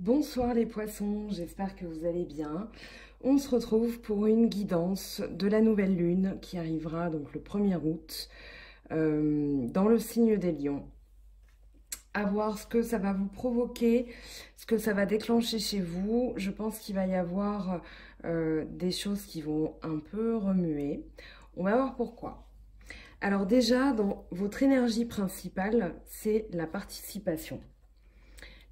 Bonsoir les poissons, j'espère que vous allez bien. On se retrouve pour une guidance de la nouvelle lune qui arrivera donc le 1er août dans le signe des lions. À voir ce que ça va vous provoquer, ce que ça va déclencher chez vous. Je pense qu'il va y avoir des choses qui vont un peu remuer. On va voir pourquoi. Alors déjà, dans votre énergie principale, c'est la participation.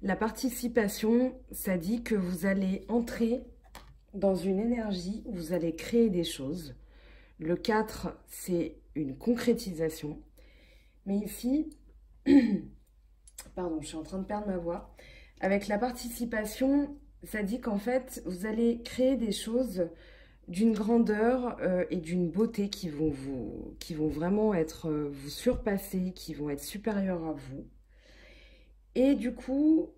La participation, ça dit que vous allez entrer dans une énergie où vous allez créer des choses. Le 4, c'est une concrétisation. Mais ici, pardon, je suis en train de perdre ma voix. Avec la participation, ça dit qu'en fait, vous allez créer des choses d'une grandeur et d'une beauté qui vont vraiment être vous surpasser, qui vont être supérieures à vous. Et du coup,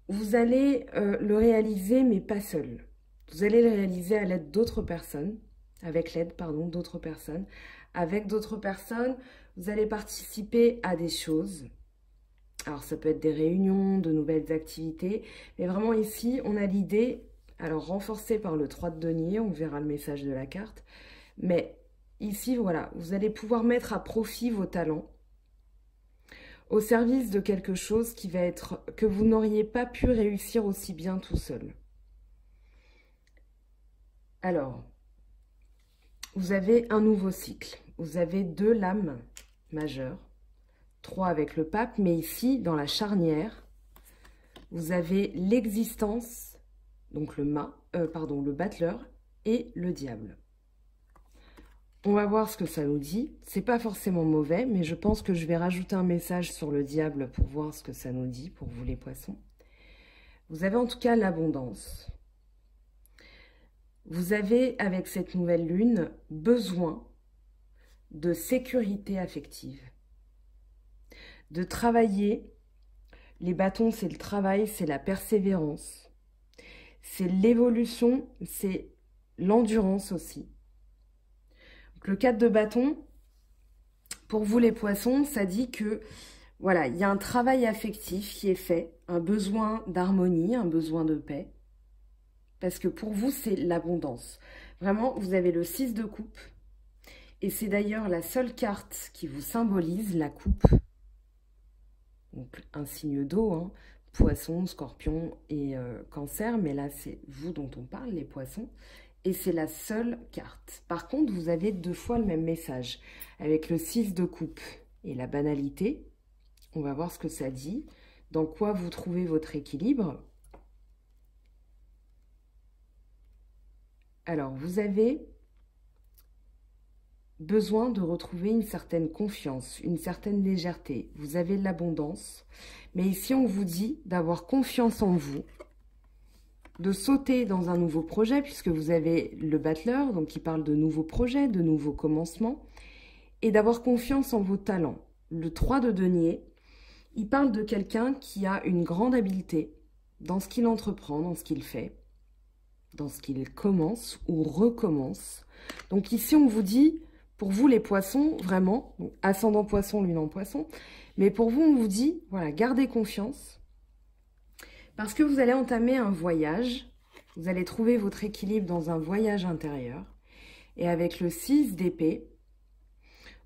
vous allez le réaliser, mais pas seul. Vous allez le réaliser à l'aide d'autres personnes, avec l'aide, pardon, d'autres personnes. Avec d'autres personnes, vous allez participer à des choses. Alors, ça peut être des réunions, de nouvelles activités. Mais vraiment, ici, on a l'idée, alors renforcée par le 3 de denier, on verra le message de la carte. Mais ici, voilà, vous allez pouvoir mettre à profit vos talents au service de quelque chose qui va être que vous n'auriez pas pu réussir aussi bien tout seul. Alors, vous avez un nouveau cycle. Vous avez 2 lames majeures, 3 avec le pape, mais ici, dans la charnière, vous avez l'existence, donc le battleur et le diable. On va voir ce que ça nous dit. C'est pas forcément mauvais, mais je pense que je vais rajouter un message sur le diable pour voir ce que ça nous dit pour vous les poissons. Vous avez en tout cas l'abondance. Vous avez, avec cette nouvelle lune, besoin de sécurité affective. De travailler. Les bâtons, c'est le travail, c'est la persévérance. C'est l'évolution, c'est l'endurance aussi. Le 4 de bâton, pour vous les poissons, ça dit que voilà, il y a un travail affectif qui est fait, un besoin d'harmonie, un besoin de paix. Parce que pour vous, c'est l'abondance. Vraiment, vous avez le 6 de coupe. Et c'est d'ailleurs la seule carte qui vous symbolise la coupe. Donc un signe d'eau, hein, poisson, scorpion et cancer. Mais là, c'est vous dont on parle, les poissons. Et c'est la seule carte. Par contre, vous avez 2 fois le même message. Avec le 6 de coupe et la banalité, on va voir ce que ça dit. Dans quoi vous trouvez votre équilibre. Alors, vous avez besoin de retrouver une certaine confiance, une certaine légèreté. Vous avez de l'abondance. Mais ici, on vous dit d'avoir confiance en vous. De sauter dans un nouveau projet, puisque vous avez le battleur, donc qui parle de nouveaux projets, de nouveaux commencements, et d'avoir confiance en vos talents. Le 3 de denier, il parle de quelqu'un qui a une grande habileté dans ce qu'il entreprend, dans ce qu'il fait, dans ce qu'il commence ou recommence. Donc ici, on vous dit, pour vous les poissons, vraiment, ascendant poisson, lune en poisson, mais pour vous, on vous dit, voilà, gardez confiance. Parce que vous allez entamer un voyage, vous allez trouver votre équilibre dans un voyage intérieur. Et avec le 6 d'épée,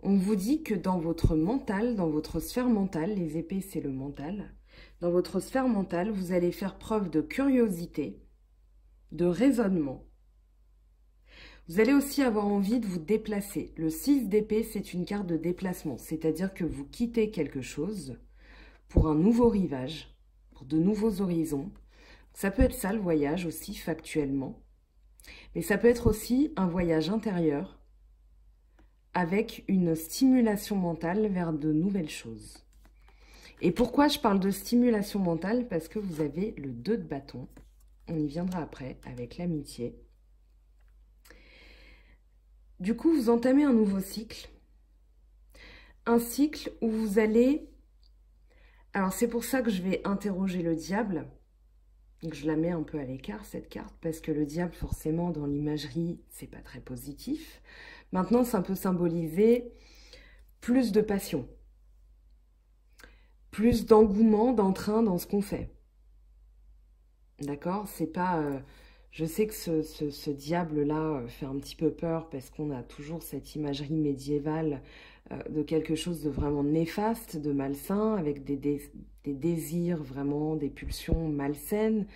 on vous dit que dans votre mental, dans votre sphère mentale, les épées c'est le mental, dans votre sphère mentale, vous allez faire preuve de curiosité, de raisonnement. Vous allez aussi avoir envie de vous déplacer. Le 6 d'épée, c'est une carte de déplacement, c'est-à-dire que vous quittez quelque chose pour un nouveau rivage, de nouveaux horizons. Ça peut être ça le voyage aussi factuellement, mais ça peut être aussi un voyage intérieur avec une stimulation mentale vers de nouvelles choses. Et pourquoi je parle de stimulation mentale? Parce que vous avez le 2 de bâton, on y viendra après avec l'amitié. Du coup, vous entamez un nouveau cycle, un cycle où vous allez... Alors, c'est pour ça que je vais interroger le diable. Donc, je la mets un peu à l'écart, cette carte, parce que le diable, forcément, dans l'imagerie, c'est pas très positif. Maintenant, ça peut symboliser plus de passion, plus d'engouement, d'entrain dans ce qu'on fait. D'accord? C'est pas... je sais que ce diable-là fait un petit peu peur parce qu'on a toujours cette imagerie médiévale de quelque chose de vraiment néfaste, de malsain, avec des désirs vraiment, des pulsions malsaines.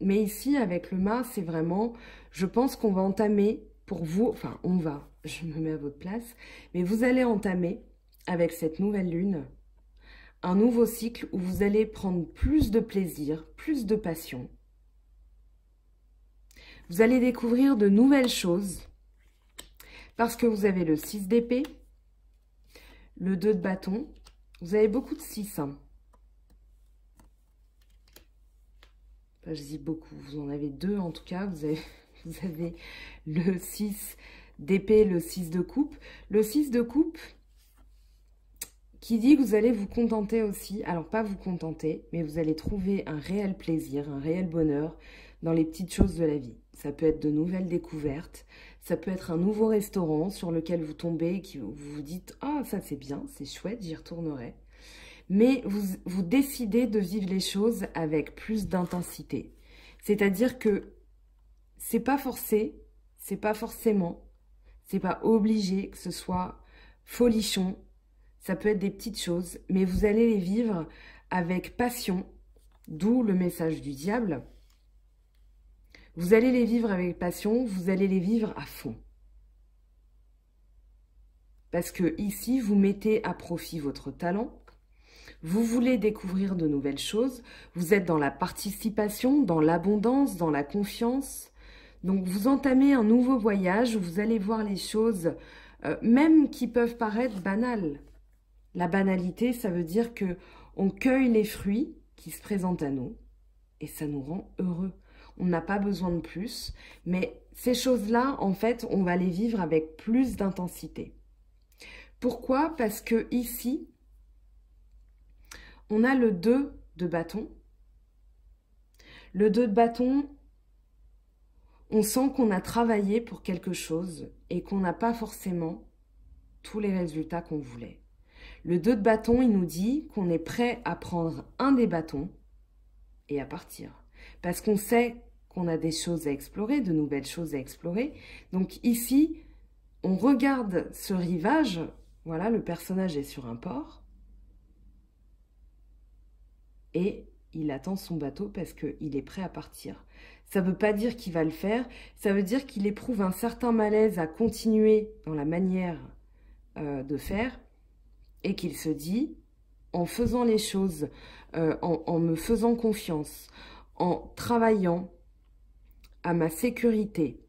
Mais ici, avec le mât, c'est vraiment... Je pense qu'on va entamer pour vous... Enfin, on va, je me mets à votre place. Mais vous allez entamer, avec cette nouvelle lune, un nouveau cycle où vous allez prendre plus de plaisir, plus de passion. Vous allez découvrir de nouvelles choses parce que vous avez le 6 d'épée, le 2 de bâton. Vous avez beaucoup de 6. Hein. Enfin, je dis beaucoup, vous en avez 2 en tout cas. Vous avez le 6 d'épée, le 6 de coupe. Le 6 de coupe qui dit que vous allez vous contenter aussi. Alors, pas vous contenter, mais vous allez trouver un réel plaisir, un réel bonheur dans les petites choses de la vie. Ça peut être de nouvelles découvertes, ça peut être un nouveau restaurant sur lequel vous tombez et vous vous dites « Ah, ça c'est bien, c'est chouette, j'y retournerai ». Mais vous décidez de vivre les choses avec plus d'intensité. C'est-à-dire que c'est pas forcé, c'est pas forcément, c'est pas obligé que ce soit folichon. Ça peut être des petites choses, mais vous allez les vivre avec passion, d'où le message du diable. Vous allez les vivre avec passion, vous allez les vivre à fond. Parce que ici, vous mettez à profit votre talent, vous voulez découvrir de nouvelles choses, vous êtes dans la participation, dans l'abondance, dans la confiance. Donc, vous entamez un nouveau voyage où vous allez voir les choses, même qui peuvent paraître banales. La banalité, ça veut dire que on cueille les fruits qui se présentent à nous et ça nous rend heureux. On n'a pas besoin de plus, mais ces choses-là, en fait, on va les vivre avec plus d'intensité. Pourquoi? Parce que ici, on a le 2 de bâton. Le 2 de bâton, on sent qu'on a travaillé pour quelque chose et qu'on n'a pas forcément tous les résultats qu'on voulait. Le 2 de bâton, il nous dit qu'on est prêt à prendre un des bâtons et à partir. Parce qu'on sait qu'on a des choses à explorer, de nouvelles choses à explorer. Donc ici, on regarde ce rivage. Voilà, le personnage est sur un port. Et il attend son bateau parce qu'il est prêt à partir. Ça ne veut pas dire qu'il va le faire. Ça veut dire qu'il éprouve un certain malaise à continuer dans la manière de faire. Et qu'il se dit, en faisant les choses, en me faisant confiance, en travaillant à ma sécurité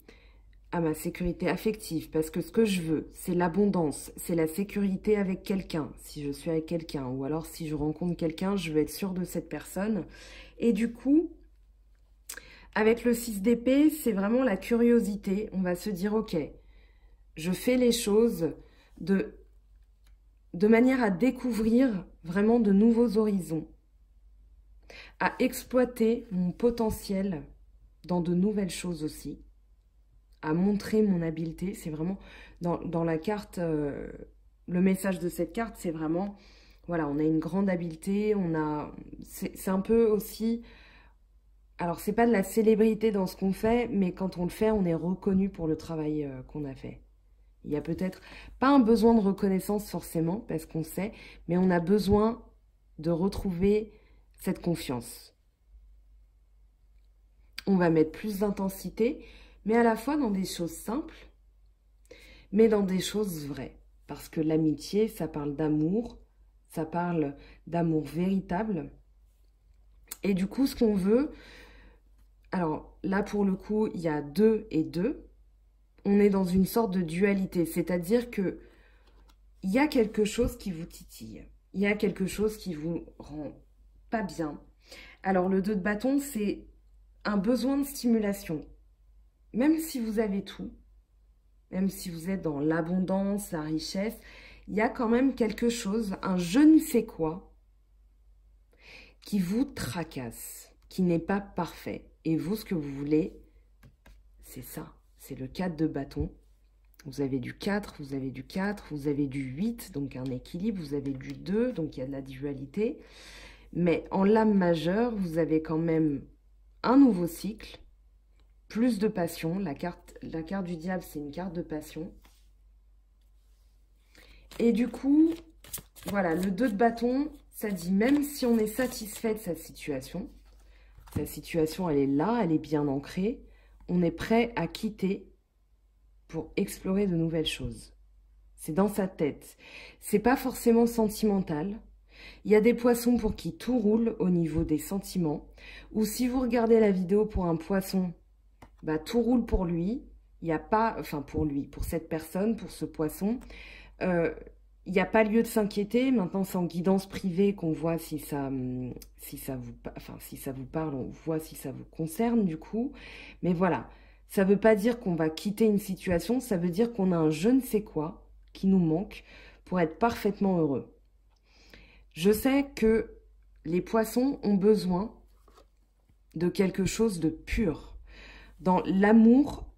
affective, parce que ce que je veux, c'est l'abondance, c'est la sécurité avec quelqu'un, si je suis avec quelqu'un, ou alors si je rencontre quelqu'un, je veux être sûre de cette personne. Et du coup, avec le 6 d'épée, c'est vraiment la curiosité. On va se dire, ok, je fais les choses de manière à découvrir vraiment de nouveaux horizons, à exploiter mon potentiel dans de nouvelles choses aussi, à montrer mon habileté. C'est vraiment, dans la carte, le message de cette carte, c'est vraiment, voilà, on a une grande habileté, c'est un peu aussi, alors c'est pas de la célébrité dans ce qu'on fait, mais quand on le fait, on est reconnu pour le travail qu'on a fait. Il y a peut-être pas un besoin de reconnaissance forcément, parce qu'on sait, mais on a besoin de retrouver cette confiance. On va mettre plus d'intensité, mais à la fois dans des choses simples, mais dans des choses vraies. Parce que l'amitié, ça parle d'amour, ça parle d'amour véritable. Et du coup, ce qu'on veut, alors là pour le coup, il y a 2 et 2. On est dans une sorte de dualité, c'est-à-dire que il y a quelque chose qui vous titille, il y a quelque chose qui vous rend pas bien. Alors le 2 de bâton, c'est un besoin de stimulation. Même si vous avez tout, même si vous êtes dans l'abondance, la richesse, il y a quand même quelque chose, un je ne sais quoi, qui vous tracasse, qui n'est pas parfait. Et vous, ce que vous voulez, c'est ça. C'est le 4 de bâton. Vous avez du 4, vous avez du 4, vous avez du 8, donc un équilibre. Vous avez du 2, donc il y a de la dualité. Mais en lame majeure, vous avez quand même un nouveau cycle, plus de passion. La carte du diable, c'est une carte de passion. Et du coup, voilà, le 2 de bâton, ça dit même si on est satisfait de sa situation, elle est là, elle est bien ancrée, on est prêt à quitter pour explorer de nouvelles choses. C'est dans sa tête. C'est pas forcément sentimental. Il y a des poissons pour qui tout roule au niveau des sentiments. Ou si vous regardez la vidéo pour un poisson, bah, tout roule pour lui. Il n'y a pas, enfin pour lui, pour cette personne, pour ce poisson. Il n'y a pas lieu de s'inquiéter. Maintenant, c'est en guidance privée qu'on voit si ça vous parle, on voit si ça vous concerne du coup. Mais voilà, ça ne veut pas dire qu'on va quitter une situation, ça veut dire qu'on a un je ne sais quoi qui nous manque pour être parfaitement heureux. Je sais que les poissons ont besoin de quelque chose de pur, dans l'amour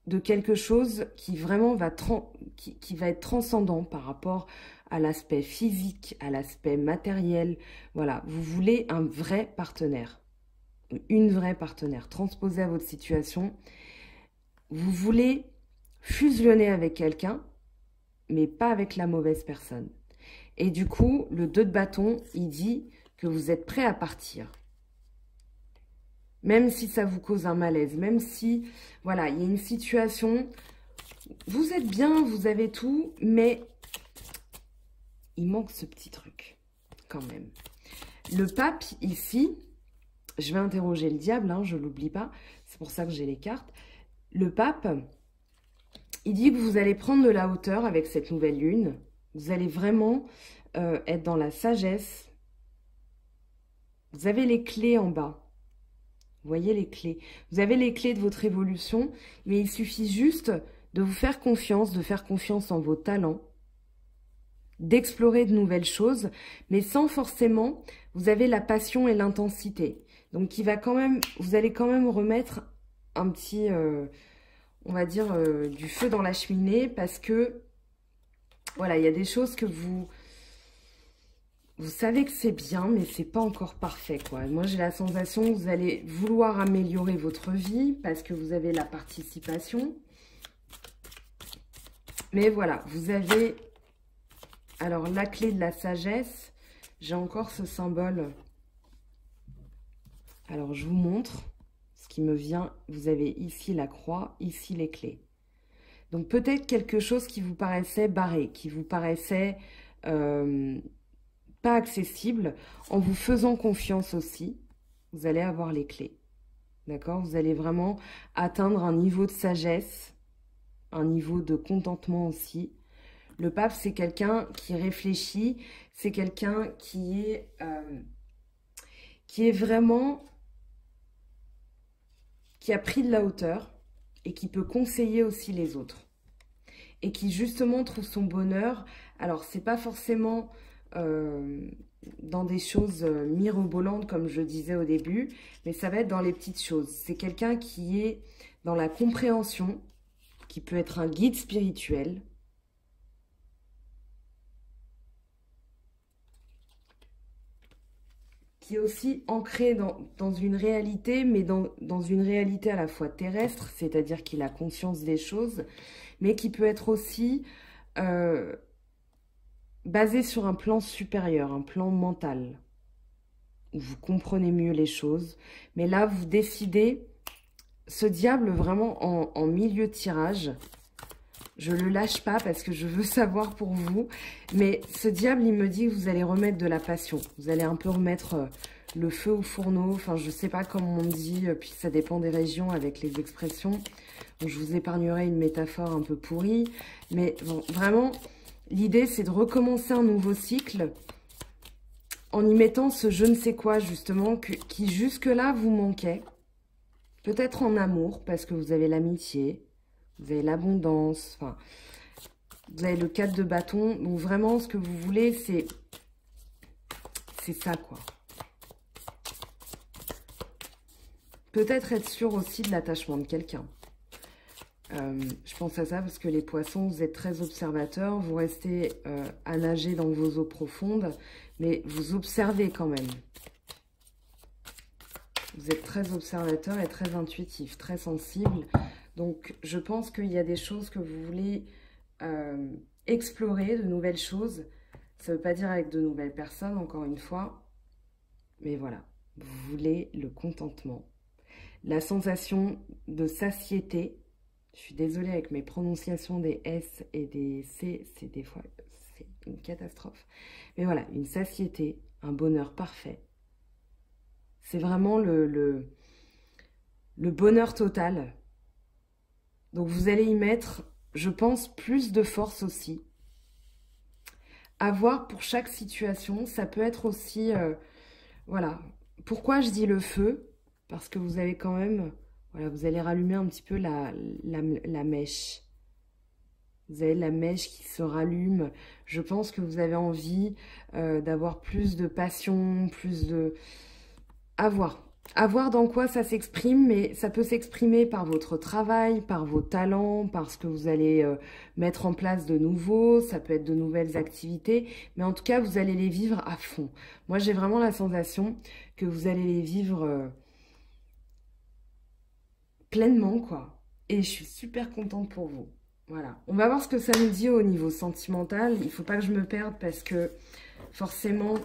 de quelque chose qui vraiment va, qui va être transcendant par rapport à l'aspect physique, à l'aspect matériel. Voilà, vous voulez un vrai partenaire, une vraie partenaire, transposée à votre situation. Vous voulez fusionner avec quelqu'un, mais pas avec la mauvaise personne. Et du coup, le 2 de bâton, il dit que vous êtes prêt à partir. Même si ça vous cause un malaise, même si, voilà, il y a une situation, vous êtes bien, vous avez tout, mais il manque ce petit truc, quand même. Le pape, ici, je vais interroger le diable, hein, je ne l'oublie pas, c'est pour ça que j'ai les cartes. Le pape, il dit que vous allez prendre de la hauteur avec cette nouvelle lune. Vous allez vraiment être dans la sagesse. Vous avez les clés en bas. Vous voyez les clés. Vous avez les clés de votre évolution, mais il suffit juste de vous faire confiance, de faire confiance en vos talents, d'explorer de nouvelles choses, mais sans forcément, vous avez la passion et l'intensité. Donc, vous allez quand même remettre un petit, on va dire, du feu dans la cheminée parce que, voilà, il y a des choses que vous savez que c'est bien, mais c'est pas encore parfait, quoi. Moi, j'ai la sensation que vous allez vouloir améliorer votre vie parce que vous avez la participation. Mais voilà, vous avez, alors, la clé de la sagesse. J'ai encore ce symbole. Alors, je vous montre ce qui me vient. Vous avez ici la croix, ici les clés. Donc, peut-être quelque chose qui vous paraissait barré, qui vous paraissait pas accessible. En vous faisant confiance aussi, vous allez avoir les clés. D'accord? Vous allez vraiment atteindre un niveau de sagesse, un niveau de contentement aussi. Le pape, c'est quelqu'un qui réfléchit, c'est quelqu'un qui est vraiment, qui a pris de la hauteur et qui peut conseiller aussi les autres. Et qui justement trouve son bonheur. Alors, c'est pas forcément dans des choses mirobolantes comme je disais au début, mais ça va être dans les petites choses. C'est quelqu'un qui est dans la compréhension, qui peut être un guide spirituel, qui est aussi ancré dans une réalité, mais dans une réalité à la fois terrestre, c'est-à-dire qu'il a conscience des choses, mais qui peut être aussi basé sur un plan supérieur, un plan mental, où vous comprenez mieux les choses. Mais là, vous décidez, ce diable vraiment en milieu de tirage, je ne le lâche pas parce que je veux savoir pour vous, mais ce diable, il me dit que vous allez remettre de la passion. Vous allez un peu remettre le feu au fourneau, enfin je ne sais pas comment on dit, puis ça dépend des régions avec les expressions. Donc, je vous épargnerai une métaphore un peu pourrie, mais bon, vraiment... L'idée, c'est de recommencer un nouveau cycle en y mettant ce je ne sais quoi, justement, qui jusque-là vous manquait. Peut-être en amour, parce que vous avez l'amitié, vous avez l'abondance, enfin, vous avez le 4 de bâton. Donc, vraiment, ce que vous voulez, c'est ça, quoi. Peut-être être sûr aussi de l'attachement de quelqu'un. Je pense à ça parce que les poissons, vous êtes très observateurs, vous restez à nager dans vos eaux profondes, mais vous observez quand même. Vous êtes très observateur et très intuitif, très sensible. Donc, je pense qu'il y a des choses que vous voulez explorer, de nouvelles choses. Ça ne veut pas dire avec de nouvelles personnes, encore une fois. Mais voilà, vous voulez le contentement. La sensation de satiété. Je suis désolée avec mes prononciations des S et des C, c'est des fois, c'est une catastrophe. Mais voilà, une satiété, un bonheur parfait. C'est vraiment le bonheur total. Donc vous allez y mettre, je pense, plus de force aussi. À voir pour chaque situation, ça peut être aussi, voilà. Pourquoi je dis le feu? Parce que vous avez quand même, voilà, vous allez rallumer un petit peu la mèche. Vous avez la mèche qui se rallume. Je pense que vous avez envie d'avoir plus de passion, plus de... À voir. À voir dans quoi ça s'exprime, mais ça peut s'exprimer par votre travail, par vos talents, par ce que vous allez mettre en place de nouveau. Ça peut être de nouvelles activités, mais en tout cas, vous allez les vivre à fond. Moi, j'ai vraiment la sensation que vous allez les vivre pleinement, quoi. Et je suis super contente pour vous. Voilà. On va voir ce que ça nous dit au niveau sentimental. Il ne faut pas que je me perde parce que forcément,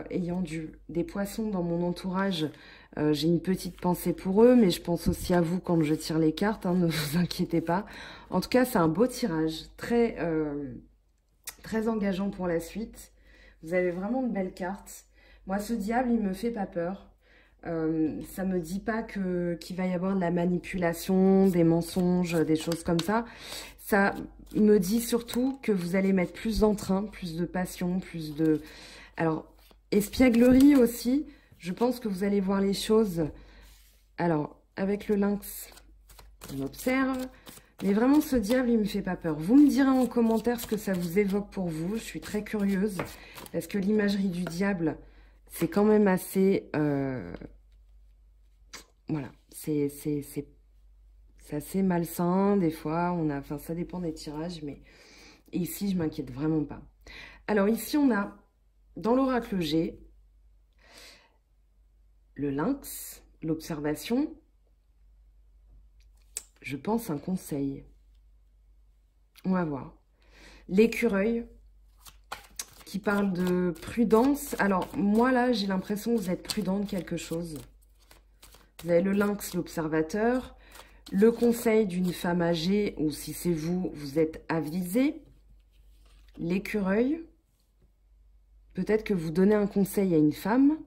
ayant des poissons dans mon entourage, j'ai une petite pensée pour eux, mais je pense aussi à vous quand je tire les cartes, hein, ne vous inquiétez pas. En tout cas, c'est un beau tirage, très, très engageant pour la suite. Vous avez vraiment de belles cartes. Moi, ce diable, il me fait pas peur. Ça me dit pas qu'il va y avoir de la manipulation, des mensonges, des choses comme ça. Ça me dit surtout que vous allez mettre plus d'entrain, plus de passion, plus de... Alors, espièglerie aussi, je pense que vous allez voir les choses. Alors, avec le lynx, on observe. Mais vraiment, ce diable, il me fait pas peur. Vous me direz en commentaire ce que ça vous évoque pour vous. Je suis très curieuse. Parce que l'imagerie du diable, c'est quand même assez... Voilà, c'est assez malsain. Des fois, on a... Enfin, ça dépend des tirages, mais ici, je m'inquiète vraiment pas. Alors, ici, on a, dans l'oracle G, le lynx, l'observation, je pense un conseil. On va voir. L'écureuil, qui parle de prudence. Alors, moi, là, j'ai l'impression que vous êtes prudent de quelque chose. Vous avez le lynx, l'observateur. Le conseil d'une femme âgée, ou si c'est vous, vous êtes avisé. L'écureuil. Peut-être que vous donnez un conseil à une femme.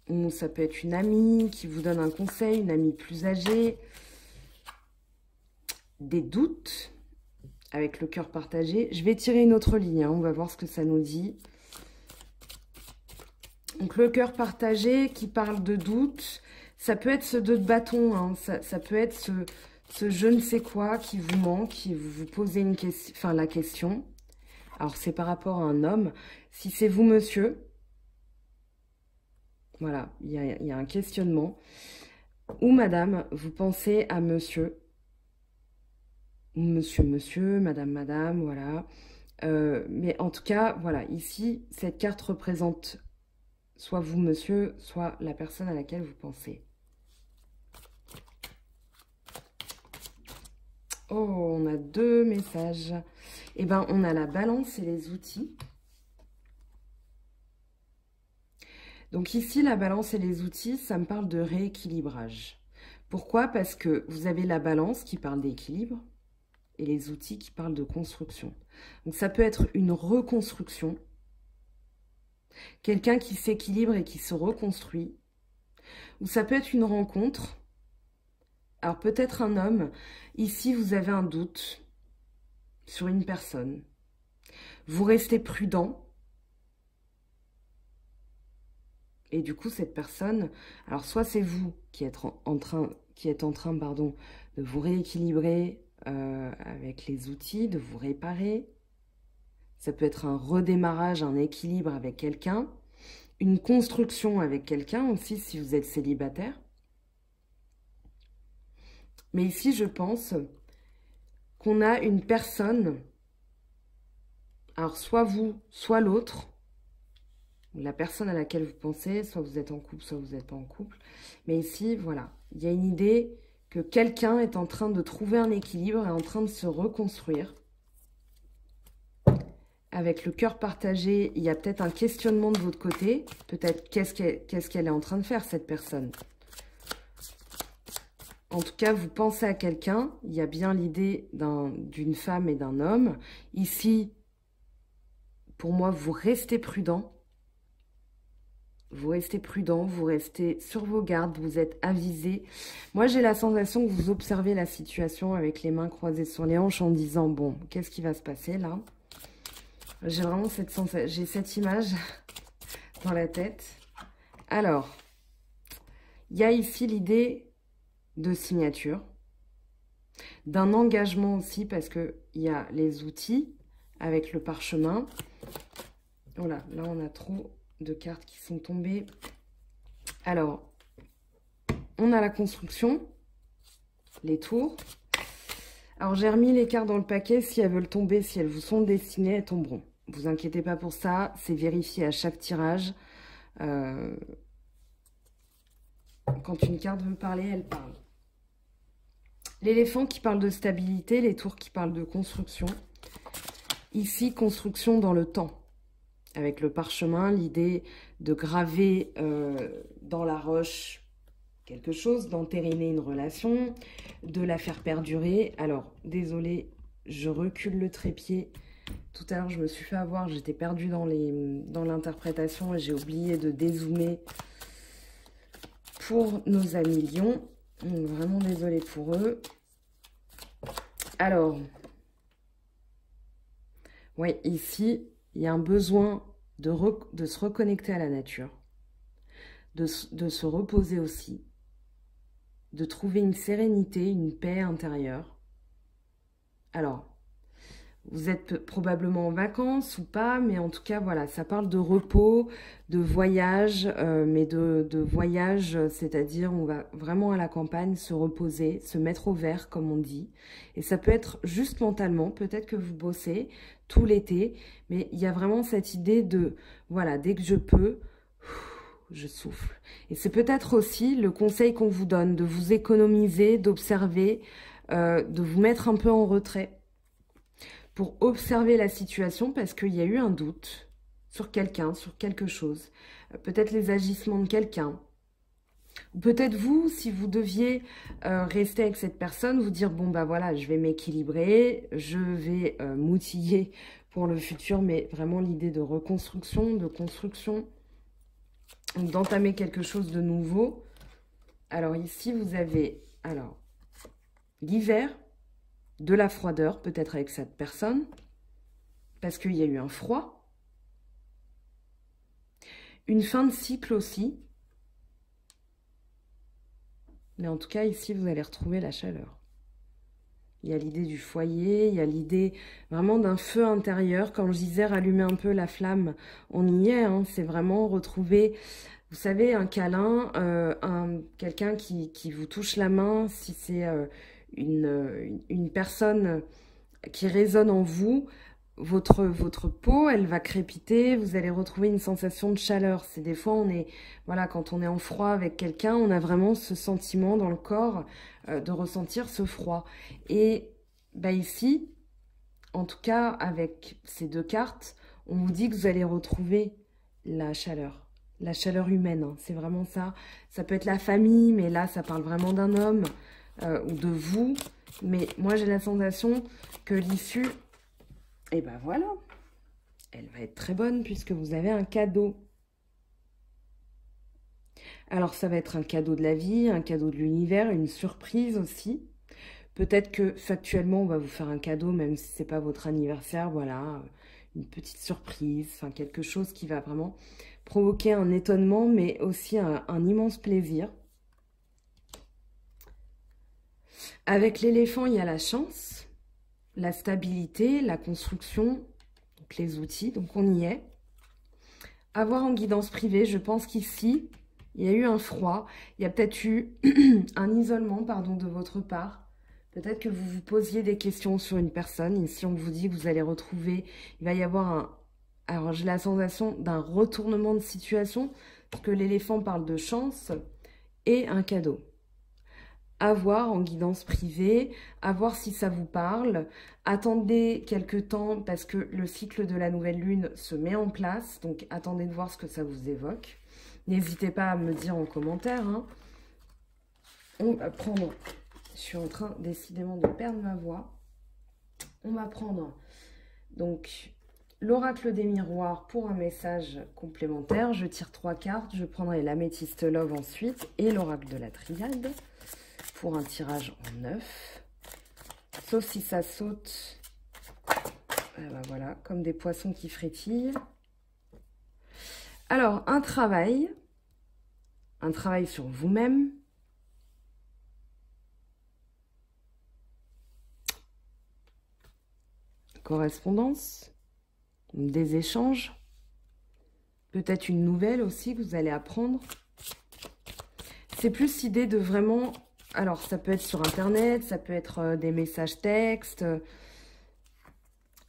Ou ça peut être une amie qui vous donne un conseil, une amie plus âgée. Des doutes avec le cœur partagé. Je vais tirer une autre ligne, hein, on va voir ce que ça nous dit. Donc le cœur partagé qui parle de doute, ça peut être ce 2 de bâton, hein, ça peut être ce je ne sais quoi qui vous manque, qui vous posez une question, enfin la question. Alors c'est par rapport à un homme. Si c'est vous, monsieur, voilà, il y a un questionnement. Ou madame, vous pensez à monsieur. Monsieur, madame, voilà. Mais en tout cas, voilà, ici, cette carte représente soit vous, monsieur, soit la personne à laquelle vous pensez. Oh, on a 2 messages. Eh bien, on a la balance et les outils. Donc ici, la balance et les outils, ça me parle de rééquilibrage. Pourquoi? Parce que vous avez la balance qui parle d'équilibre et les outils qui parlent de construction. Donc ça peut être une reconstruction. Quelqu'un qui s'équilibre et qui se reconstruit. Ou ça peut être une rencontre. Alors peut-être un homme. Ici, vous avez un doute sur une personne. Vous restez prudent. Et du coup, cette personne, alors soit c'est vous qui êtes en train, pardon, de vous rééquilibrer avec les outils, de vous réparer. Ça peut être un redémarrage, un équilibre avec quelqu'un, une construction avec quelqu'un aussi si vous êtes célibataire. Mais ici, je pense qu'on a une personne Alors, soit vous, soit l'autre, la personne à laquelle vous pensez, soit vous êtes en couple, soit vous n'êtes pas en couple. Mais ici, voilà, il y a une idée que quelqu'un est en train de trouver un équilibre, est en train de se reconstruire. Avec le cœur partagé, il y a peut-être un questionnement de votre côté. Peut-être qu'est-ce qu'elle est en train de faire, cette personne. En tout cas, vous pensez à quelqu'un. Il y a bien l'idée d'une femme et d'un homme. Ici, pour moi, vous restez prudent. Vous restez prudent, vous restez sur vos gardes, vous êtes avisé. Moi, j'ai la sensation que vous observez la situation avec les mains croisées sur les hanches en disant, bon, qu'est-ce qui va se passer là? J'ai vraiment cette sensation, j'ai cette image dans la tête. Alors, il y a ici l'idée de signature, d'un engagement aussi, parce qu'il y a les outils avec le parchemin. Voilà, là on a trop de cartes qui sont tombées. Alors, on a la construction, les tours. Alors, j'ai remis les cartes dans le paquet. Si elles veulent tomber, si elles vous sont destinées, elles tomberont. Vous inquiétez pas pour ça. C'est vérifié à chaque tirage. Quand une carte veut parler, elle parle. L'éléphant qui parle de stabilité, les tours qui parlent de construction. Ici, construction dans le temps. Avec le parchemin, l'idée de graver dans la roche quelque chose, d'entériner une relation, de la faire perdurer. Alors, désolée, je recule le trépied. Tout à l'heure, je me suis fait avoir, j'étais perdue dans l'interprétation et j'ai oublié de dézoomer pour nos amis lions. Donc, vraiment désolée pour eux. Alors, oui, ici, il y a un besoin de se reconnecter à la nature, de se reposer aussi, de trouver une sérénité, une paix intérieure. Alors, vous êtes probablement en vacances ou pas, mais en tout cas, voilà, ça parle de repos, de voyage, mais de voyage, c'est-à-dire on va vraiment à la campagne se reposer, se mettre au vert, comme on dit. Et ça peut être juste mentalement, peut-être que vous bossez tout l'été, mais il y a vraiment cette idée de, voilà, dès que je peux, je souffle. Et c'est peut-être aussi le conseil qu'on vous donne, de vous économiser, d'observer, de vous mettre un peu en retrait, pour observer la situation parce qu'il y a eu un doute sur quelqu'un, sur quelque chose. Peut-être les agissements de quelqu'un. Ou peut-être vous, si vous deviez rester avec cette personne, vous dire, bon, bah voilà, je vais m'équilibrer, je vais m'outiller pour le futur, mais vraiment l'idée de reconstruction, de construction, d'entamer quelque chose de nouveau. Alors ici, vous avez l'hiver, de la froideur, peut-être avec cette personne, parce qu'il y a eu un froid. Une fin de cycle aussi. Mais en tout cas, ici, vous allez retrouver la chaleur. Il y a l'idée du foyer, il y a l'idée vraiment d'un feu intérieur. Quand je disais rallumer un peu la flamme, on y est, hein, c'est vraiment retrouver, vous savez, un câlin, quelqu'un qui vous touche la main, si c'est une personne qui résonne en vous, votre peau, elle va crépiter, vous allez retrouver une sensation de chaleur. C'est des fois, voilà, quand on est en froid avec quelqu'un, on a vraiment ce sentiment dans le corps de ressentir ce froid. Et bah, ici, en tout cas, avec ces deux cartes, on vous dit que vous allez retrouver la chaleur humaine, hein. C'est vraiment ça. Ça peut être la famille, mais là, ça parle vraiment d'un homme ou de vous. Mais moi, j'ai la sensation que l'issue, et ben voilà, elle va être très bonne puisque vous avez un cadeau. Alors, ça va être un cadeau de la vie, un cadeau de l'univers, une surprise aussi. Peut-être que factuellement, on va vous faire un cadeau, même si ce n'est pas votre anniversaire, voilà, une petite surprise, enfin quelque chose qui va vraiment provoquer un étonnement, mais aussi un immense plaisir. Avec l'éléphant, il y a la chance, la stabilité, la construction, donc les outils, donc on y est. Avoir en guidance privée, je pense qu'ici, il y a eu un froid, il y a peut-être eu un isolement, pardon, de votre part. Peut-être que vous vous posiez des questions sur une personne. Ici, on vous dit que vous allez retrouver... Il va y avoir un... Alors, j'ai la sensation d'un retournement de situation, parce que l'éléphant parle de chance et un cadeau. À voir en guidance privée, à voir si ça vous parle. Attendez quelques temps, parce que le cycle de la nouvelle lune se met en place. Donc, attendez de voir ce que ça vous évoque. N'hésitez pas à me dire en commentaire. Hein. On va prendre... Je suis en train décidément de perdre ma voix. On va prendre donc l'oracle des miroirs pour un message complémentaire. Je tire 3 cartes. Je prendrai l'améthyste love ensuite et l'oracle de la triade pour un tirage en 9. Sauf si ça saute. Et ben voilà, comme des poissons qui frétillent. Alors, un travail sur vous-même. Correspondance, des échanges, peut-être une nouvelle aussi que vous allez apprendre. C'est plus l'idée de vraiment... Alors, ça peut être sur Internet, ça peut être des messages textes.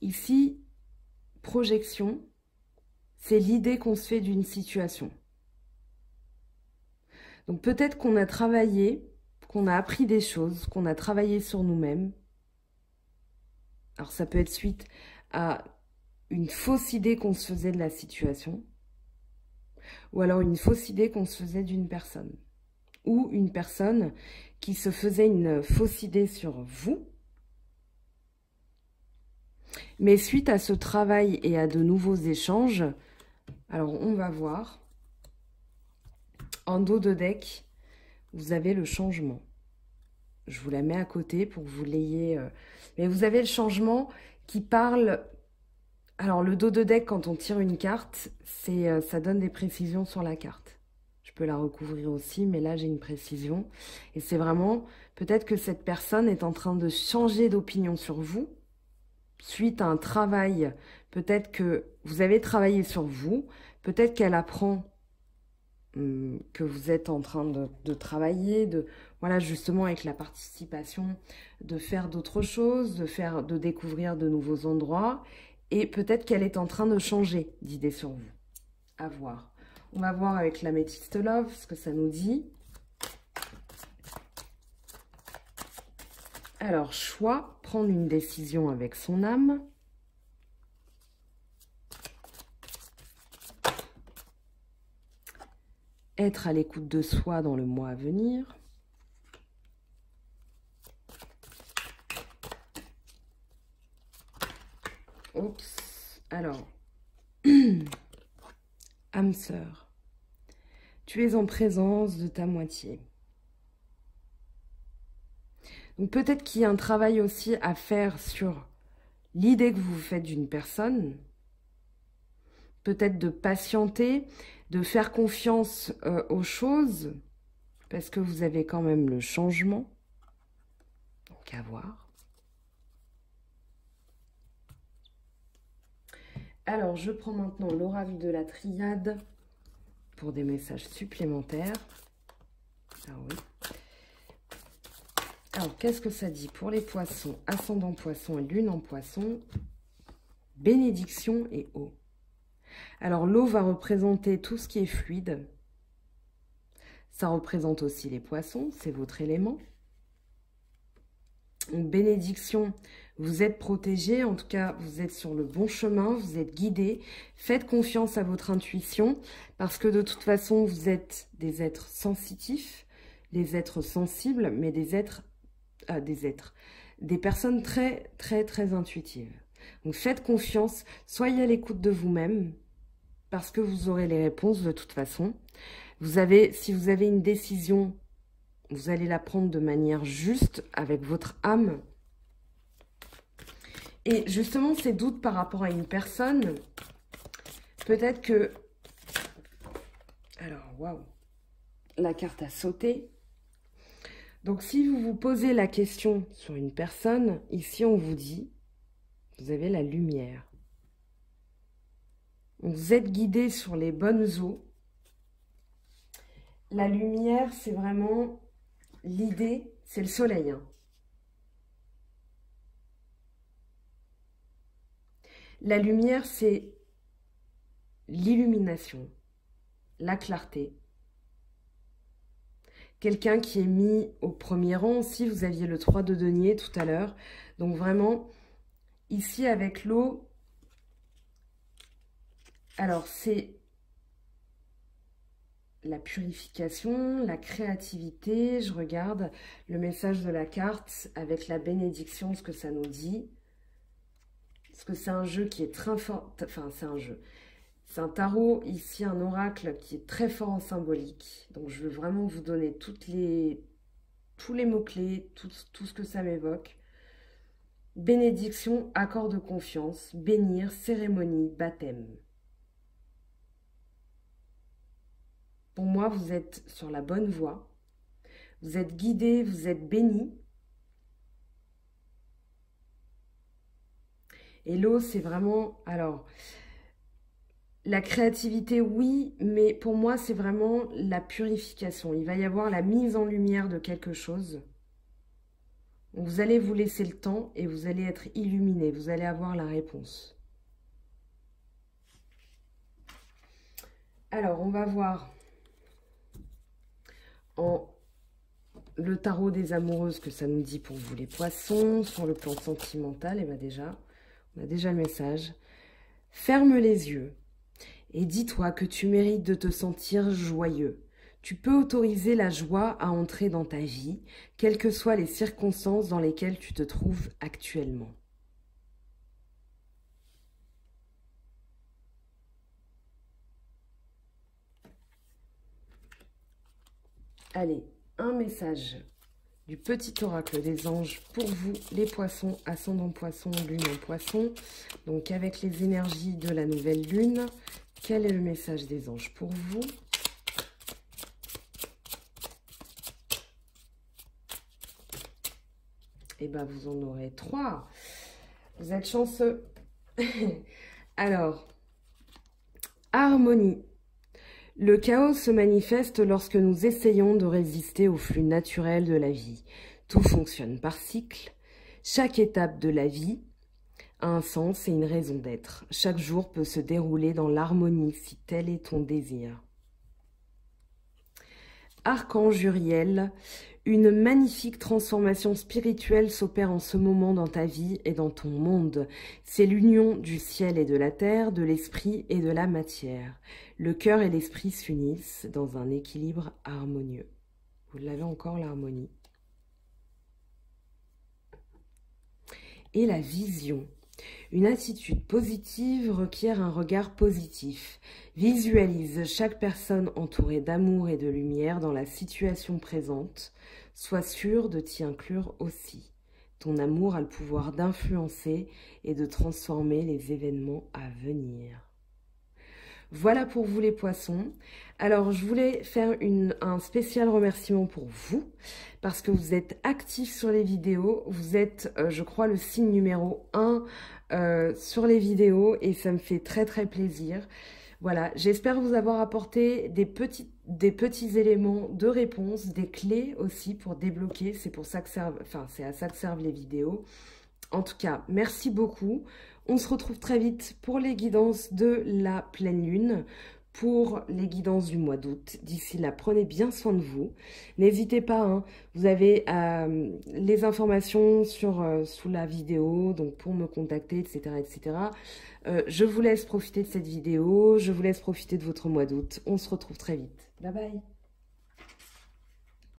Ici, projection, c'est l'idée qu'on se fait d'une situation. Donc, peut-être qu'on a travaillé, qu'on a appris des choses, qu'on a travaillé sur nous-mêmes. Alors, ça peut être suite à une fausse idée qu'on se faisait de la situation, ou alors une fausse idée qu'on se faisait d'une personne, ou une personne qui se faisait une fausse idée sur vous, mais suite à ce travail et à de nouveaux échanges, alors on va voir, en dos de deck, vous avez le changement. Je vous la mets à côté pour que vous l'ayez... Mais vous avez le changement qui parle... Alors, le dos de deck, quand on tire une carte, ça donne des précisions sur la carte. Je peux la recouvrir aussi, mais là, j'ai une précision. Et c'est vraiment... Peut-être que cette personne est en train de changer d'opinion sur vous, suite à un travail. Peut-être que vous avez travaillé sur vous. Peut-être qu'elle apprend que vous êtes en train de travailler, voilà, justement avec la participation, de faire d'autres choses, de découvrir de nouveaux endroits, et peut-être qu'elle est en train de changer d'idée sur vous. À voir. On va voir avec l'améthyste love ce que ça nous dit. Alors, choix, prendre une décision avec son âme. Être à l'écoute de soi dans le mois à venir. Oups. Alors, âme sœur, tu es en présence de ta moitié. Donc peut-être qu'il y a un travail aussi à faire sur l'idée que vous vous faites d'une personne. Peut-être de patienter, de faire confiance aux choses, parce que vous avez quand même le changement. Donc à voir. Alors, je prends maintenant l'oracle de la triade pour des messages supplémentaires. Ah oui. Alors, qu'est-ce que ça dit pour les poissons, ascendant poisson et lune en poisson? Bénédiction et eau. Alors, l'eau va représenter tout ce qui est fluide. Ça représente aussi les poissons, c'est votre élément. Donc, bénédiction, vous êtes protégé, en tout cas, vous êtes sur le bon chemin, vous êtes guidé. Faites confiance à votre intuition, parce que de toute façon, vous êtes des êtres sensitifs, des êtres sensibles, mais des personnes très, très, très intuitives. Donc, faites confiance, soyez à l'écoute de vous-même, parce que vous aurez les réponses de toute façon. Si vous avez une décision, vous allez la prendre de manière juste avec votre âme. Et justement, ces doutes par rapport à une personne, peut-être que... Alors, waouh, la carte a sauté. Donc, si vous vous posez la question sur une personne, ici, on vous dit, vous avez la lumière. Vous êtes guidé sur les bonnes eaux. La lumière, c'est vraiment l'idée, c'est le soleil. Hein. La lumière, c'est l'illumination, la clarté. Quelqu'un qui est mis au premier rang aussi, vous aviez le 3 de denier tout à l'heure. Donc vraiment, ici avec l'eau, alors c'est la purification, la créativité. Je regarde le message de la carte avec la bénédiction, ce que ça nous dit. Parce que c'est un jeu qui est très fort, enfin c'est un jeu. C'est un tarot, ici un oracle qui est très fort en symbolique. Donc je veux vraiment vous donner tous les mots-clés, tout ce que ça m'évoque. Bénédiction, accord de confiance, bénir, cérémonie, baptême. Pour moi, vous êtes sur la bonne voie. Vous êtes guidé, vous êtes béni. Et l'eau, c'est vraiment... Alors, la créativité, oui, mais pour moi, c'est vraiment la purification. Il va y avoir la mise en lumière de quelque chose. Vous allez vous laisser le temps et vous allez être illuminé. Vous allez avoir la réponse. Alors, on va voir en le tarot des amoureuses que ça nous dit pour vous les poissons. Sur le plan sentimental, et bien déjà, on a déjà le message. Ferme les yeux et dis-toi que tu mérites de te sentir joyeux. Tu peux autoriser la joie à entrer dans ta vie, quelles que soient les circonstances dans lesquelles tu te trouves actuellement. Allez, un message du petit oracle des anges pour vous, les poissons, ascendant poisson, lune en poisson. Donc avec les énergies de la nouvelle lune, quel est le message des anges pour vous? Eh bien, vous en aurez 3. Vous êtes chanceux. Alors, harmonie. Le chaos se manifeste lorsque nous essayons de résister au flux naturel de la vie. Tout fonctionne par cycle. Chaque étape de la vie a un sens et une raison d'être. Chaque jour peut se dérouler dans l'harmonie si tel est ton désir. Archange Uriel, une magnifique transformation spirituelle s'opère en ce moment dans ta vie et dans ton monde. C'est l'union du ciel et de la terre, de l'esprit et de la matière. Le cœur et l'esprit s'unissent dans un équilibre harmonieux. Vous l'avez encore, l'harmonie. Et la vision. Une attitude positive requiert un regard positif. Visualise chaque personne entourée d'amour et de lumière dans la situation présente. Sois sûr de t'y inclure aussi. Ton amour a le pouvoir d'influencer et de transformer les événements à venir. Voilà pour vous les poissons. Alors, je voulais faire un spécial remerciement pour vous parce que vous êtes actifs sur les vidéos. Vous êtes, je crois, le signe numéro 1 sur les vidéos et ça me fait très très plaisir. Voilà, j'espère vous avoir apporté des petits éléments de réponse, des clés aussi pour débloquer. C'est pour ça que c'est à ça que servent les vidéos. En tout cas, merci beaucoup. On se retrouve très vite pour les guidances de la pleine lune, pour les guidances du mois d'août. D'ici là, prenez bien soin de vous. N'hésitez pas, hein, vous avez les informations sous la vidéo, donc pour me contacter, etc. etc. Je vous laisse profiter de cette vidéo, je vous laisse profiter de votre mois d'août. On se retrouve très vite. Bye bye.